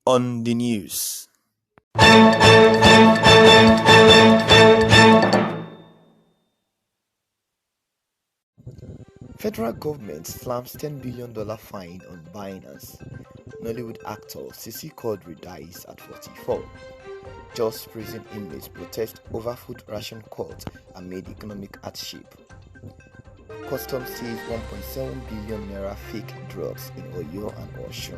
On the news. Federal government slams $10 billion fine on Binance. Nollywood actor Sisi Quadri dies at 44. Just prison inmates protest over food ration cut amid economic hardship. Customs seized 1.7 billion naira fake drugs in Oyo and Osun.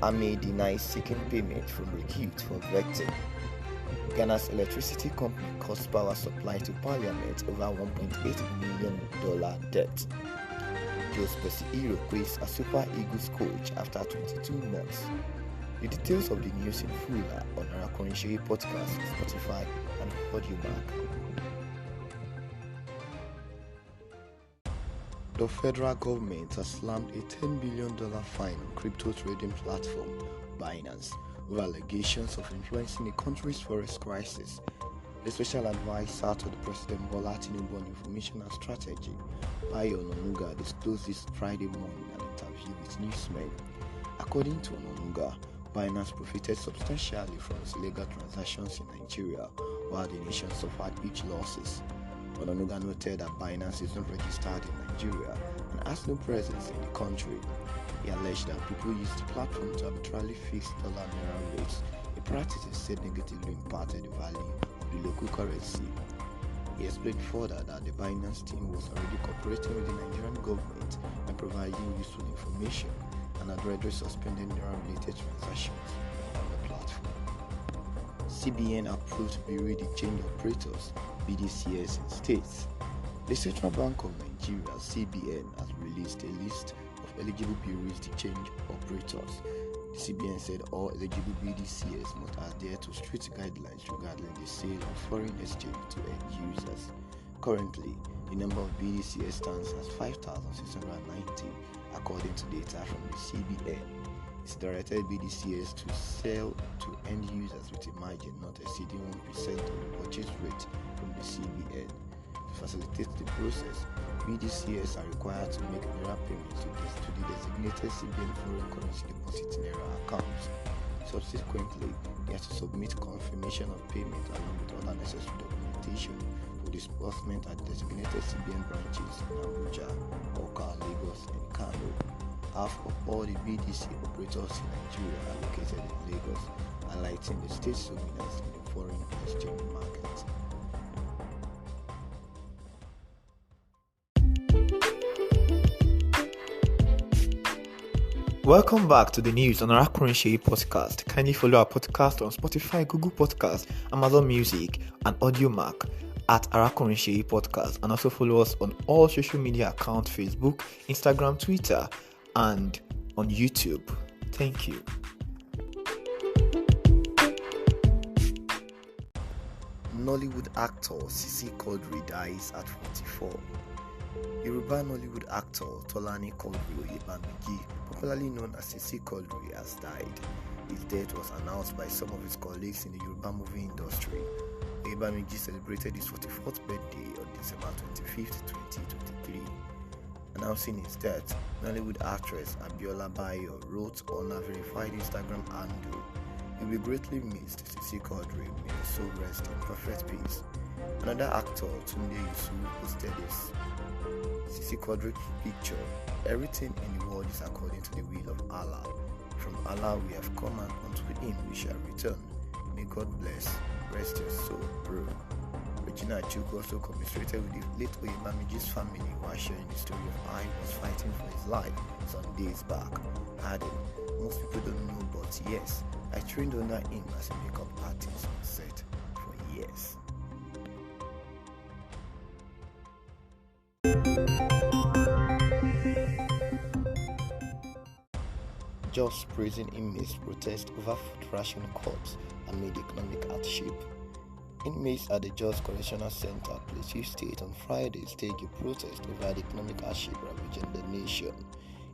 Army denies seeking payment from recruits for vetting. Ghana's electricity company cuts power supply to parliament over $1.8 million debt. Jose Pesihiro quits as Super Eagles coach after 22 months. The details of the news in full are on our Akonishe podcast, Spotify, and Audiomack. The federal government has slammed a $10 billion fine on crypto trading platform Binance over allegations of influencing the country's forest crisis. The special advisor to the President Bola Tinubu on Information and Strategy, Bayo Onanuga, disclosed this Friday morning in an interview with newsmen. According to Onanuga, Binance profited substantially from its illegal transactions in Nigeria, while the nation suffered huge losses. Onanuga noted that Binance is not registered in Nigeria and has no presence in the country. He alleged that people used the platform to arbitrarily fix dollar-naira rates, a practice he said negatively impacted the value of the local currency. He explained further that the Binance team was already cooperating with the Nigerian government and providing useful information, and had already suspended naira-related transactions on the platform. CBN approved to bureau the change operators BDCs in states. The Central Bank of Nigeria (CBN) has released a list of eligible bureaus to change operators. The CBN said all eligible BDCs must adhere to strict guidelines regarding the sale of foreign exchange to end users. Currently, the number of BDCs stands at 5,690 according to data from the CBN. It's directed BDCs to sell to end users with a margin not exceeding 1% of the purchase rate from the CBN. To facilitate the process, BDCs are required to make naira payments to the designated CBN foreign currency deposit naira accounts. Subsequently, they have to submit confirmation of payment along with other necessary documentation for disbursement at designated CBN branches in Abuja, Oka, Lagos, and Kano. Half of all the BDC operators in Nigeria are located in Lagos, highlighting the state's dominance in the foreign exchange market. Welcome back to the news on our Akonishe podcast. Kindly follow our podcast on Spotify, Google Podcast, Amazon Music, and Audiomack at Akonishe podcast, and also follow us on all social media accounts: Facebook, Instagram, Twitter, and on YouTube. Thank you. Nollywood actor Sisi Quadri dies at 44. Yoruba Nollywood actor Tolani Quadri Oyebamiji, popularly known as Sisi Quadri, has died. His death was announced by some of his colleagues in the Yoruba movie industry. Oyebamiji celebrated his 44th birthday on December 25, 2023. Announcing his death, Nollywood actress Abiola Bayo wrote on her verified Instagram handle, "He will be greatly missed. Sisi Quadri, may his soul rest in perfect peace." Another actor, Tunde Yusu, posted this: Sisi Quadri's picture. "Everything in the world is according to the will of Allah. From Allah we have come, and unto him we shall return. May God bless. Rest your soul, bro." Regina Chuk also commiserated with the late Oyebamiji's family while sharing the story of how he was fighting for his life some days back, adding, "Most people don't know, but yes, I trained under him as a makeup artist on set for years." Just prison inmates protest over food ration cuts amid economic hardship. Inmates at the Jos Correctional Center, Plateau State, on Friday staged a protest over the economic hardship ravaging the nation.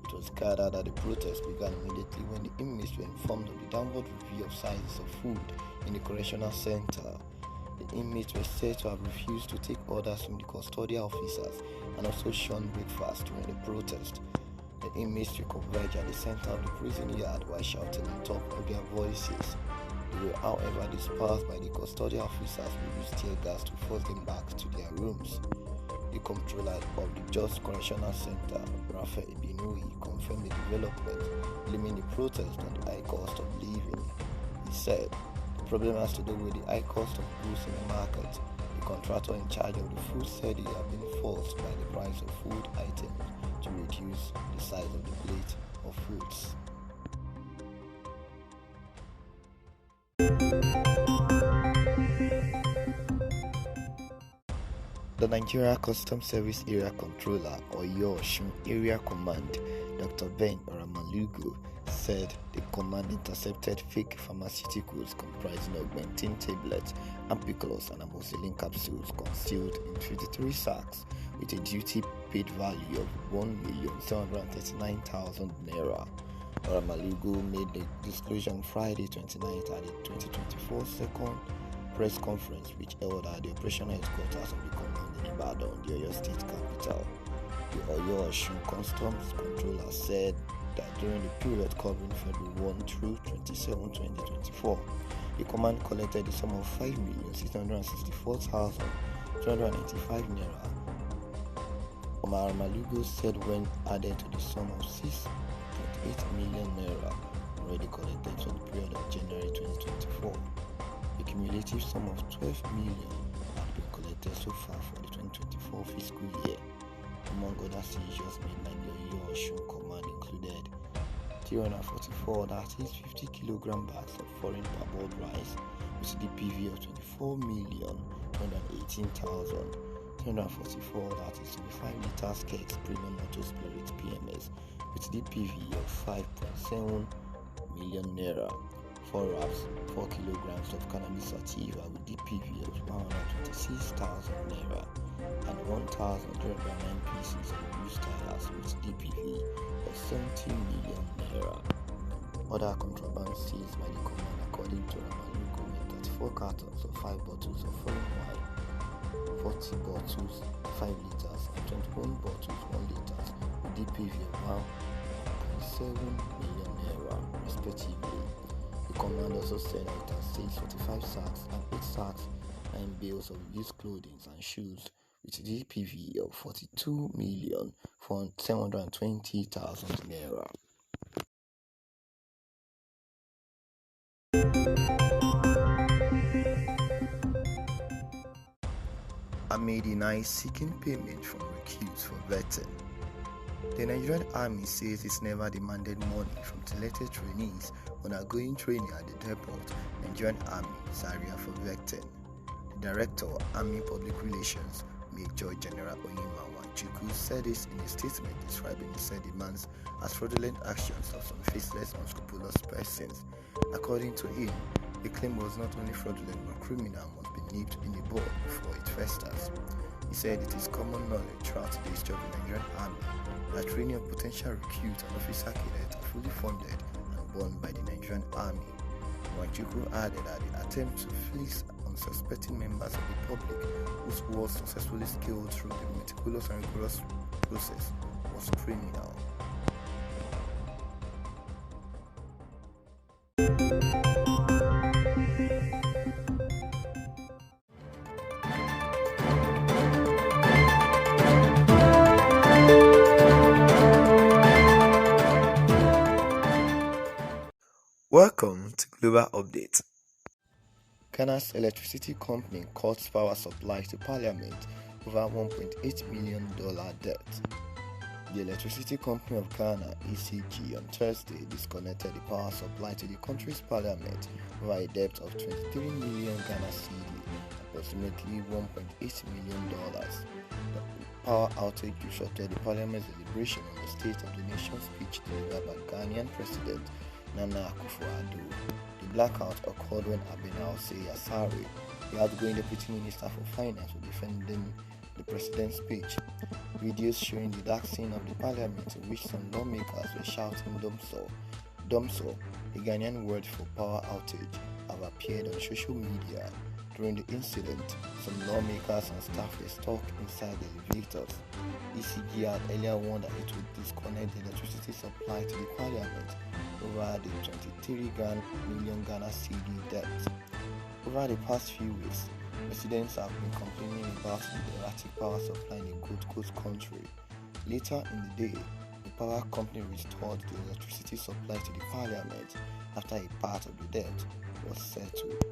It was gathered that the protest began immediately when the inmates were informed of the downward review of sizes of food in the correctional center. The inmates were said to have refused to take orders from the custodial officers and also shunned breakfast during the protest. The inmates converged at the center of the prison yard while shouting on top of their voices. They were, however, dispersed by the custodial officers who used tear gas to force them back to their rooms. The comptroller of the Just Correctional Center, Raphael Ibinoui, confirmed the development, blaming the protest on the high cost of living. He said, the problem has to do with the high cost of goods in the market. The contractor in charge of the food said they have been forced by the price of food items to reduce the size of the plate of foods. The Nigeria Customs Service Area Controller, or Yoshun Area Command, Dr. Ben Oramalugo, said the command intercepted fake pharmaceuticals comprising augmentin tablets, ampiclos, and amoxicillin capsules concealed in 53 sacks with a duty-paid value of 1,739,000 naira. Oramalugo made the disclosure on Friday 29th at the 2024 second press conference which held at the operational headquarters of the command in Ibadan, the Oyo State capital. The Oyo Osun Customs Controller said that during the period covering February 1 through 27, 2024, the command collected the sum of 5,664,295 naira. Omar Malugo said when added to the sum of 6.8 million naira already collected for the period of January 2024, the cumulative sum of 12 million had been collected so far for the 2024 fiscal year. Among other seizures made by the Oyo Osun Command included 344, that is 50 kilogram bags of foreign parboiled rice with DPV of 24,218,344, that is 25 liters kegs premium auto spirit PMS with DPV of 5.7 million naira. 4 wraps, 4 kilograms of cannabis sativa with DPV of 126,000 naira, and 1,309 pieces of used tires with DPV of 70 million naira. Other contraband seized by the command, according to Ramalugo, were 34 cartons of 5 bottles of foreign wine, 40 bottles 5 liters, and 21 bottles 1 liter with DPV of 1.7 million naira, respectively. The command also said that it has seized 45 sacks and 8 sacks and bales of used clothing and shoes with DPV of 42,720,000 naira. Army denies seeking payment from recruits for vetting. The Nigerian Army says it's never demanded money from selected trainees undergoing training at the depot, Nigerian Army, Zaria, for vetting. The Director of Army Public Relations, Major General Onyema Nwachukwu, said this in a statement describing the said demands as fraudulent actions of some faceless, unscrupulous persons. According to him, the claim was not only fraudulent but criminal must be nipped in the bud before it festers. He said it is common knowledge throughout the history of the Nigerian Army that training of potential recruits and officer cadets are fully funded and borne by the Nigerian Army. Nwachukwu added that the attempt to fleece unsuspecting members of the public whose was successfully scaled through the meticulous and rigorous process was criminal. Welcome to Global Update. Ghana's electricity company cuts power supply to Parliament over $1.8 million debt. The Electricity Company of Ghana, ECG, on Thursday disconnected the power supply to the country's parliament over a debt of 23 million Ghana cedi, approximately $1.8 million. The power outage disrupted the parliament's deliberation on the State of the Nation speech delivered by Ghanaian President Nana Akufo-Addo. The blackout occurred when Abena Asare, the outgoing Deputy Minister for Finance, was defending the president's speech. Videos showing the dark scene of the parliament in which some lawmakers were shouting "Domso, Domso," the Ghanaian word for power outage, have appeared on social media. During the incident, some lawmakers and staff were stuck inside the elevators. ECG had earlier warned that it would disconnect the electricity supply to the parliament over the 23 million Ghana cedi debt. Over the past few weeks, residents have been complaining about the erratic power supply in the Gold Coast country. Later in the day, the power company restored the electricity supply to the parliament after a part of the debt was settled.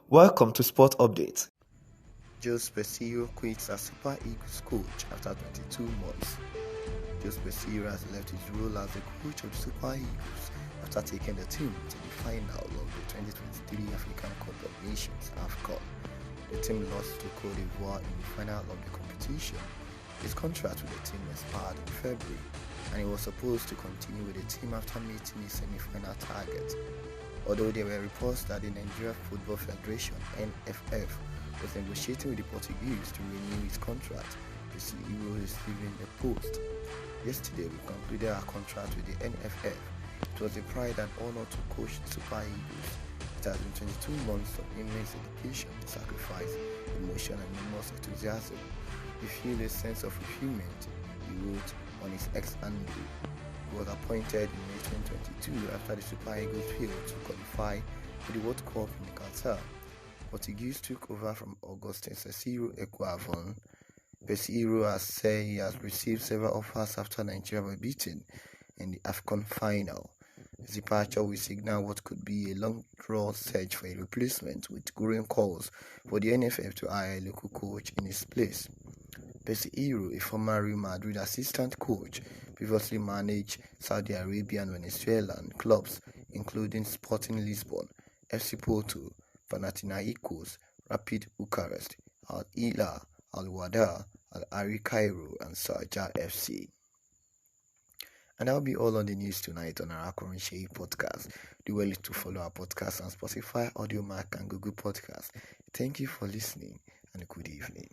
Welcome to Sport Update. Jose Peseiro quits as Super Eagles coach after 22 months. Jose Peseiro has left his role as the coach of the Super Eagles after taking the team to the final of the 2023 African Cup of Nations (AFCON). The team lost to Cote d'Ivoire in the final of the competition. His contract with the team expired in February, and he was supposed to continue with the team after meeting his semi-final target. Although there were reports that the Nigeria Football Federation (NFF) was negotiating with the Portuguese to renew his contract, Peseiro is leaving the post. Yesterday, we concluded our contract with the NFF. It was a pride and honor to coach the Super Eagles. It has been 22 months of immense dedication, sacrifice, emotion, and enormous enthusiasm. We feel a sense of fulfillment, he wrote on his ex-handle. He was appointed in May 2022 after the Super Eagles failed to qualify for the World Cup in Qatar. Portuguese took over from Augustin Cecílio Eguavon. Peseiro has said he has received several offers after Nigeria were beaten in the AFCON final. His departure will signal what could be a long-drawn search for a replacement, with growing calls for the NFF to hire a local coach in his place. Peseiro, a former Real Madrid assistant coach, previously managed Saudi Arabia and Venezuelan clubs including Sporting Lisbon, FC Porto, Panathinaikos, Rapid Bucharest, Al Hilal, Al Wada, Al Ahly Cairo, and Sharjah FC. And that'll be all on the news tonight on our Akron Shea podcast. Do well to follow our podcast on Spotify, Audio Mac, and Google Podcasts. Thank you for listening, and good evening.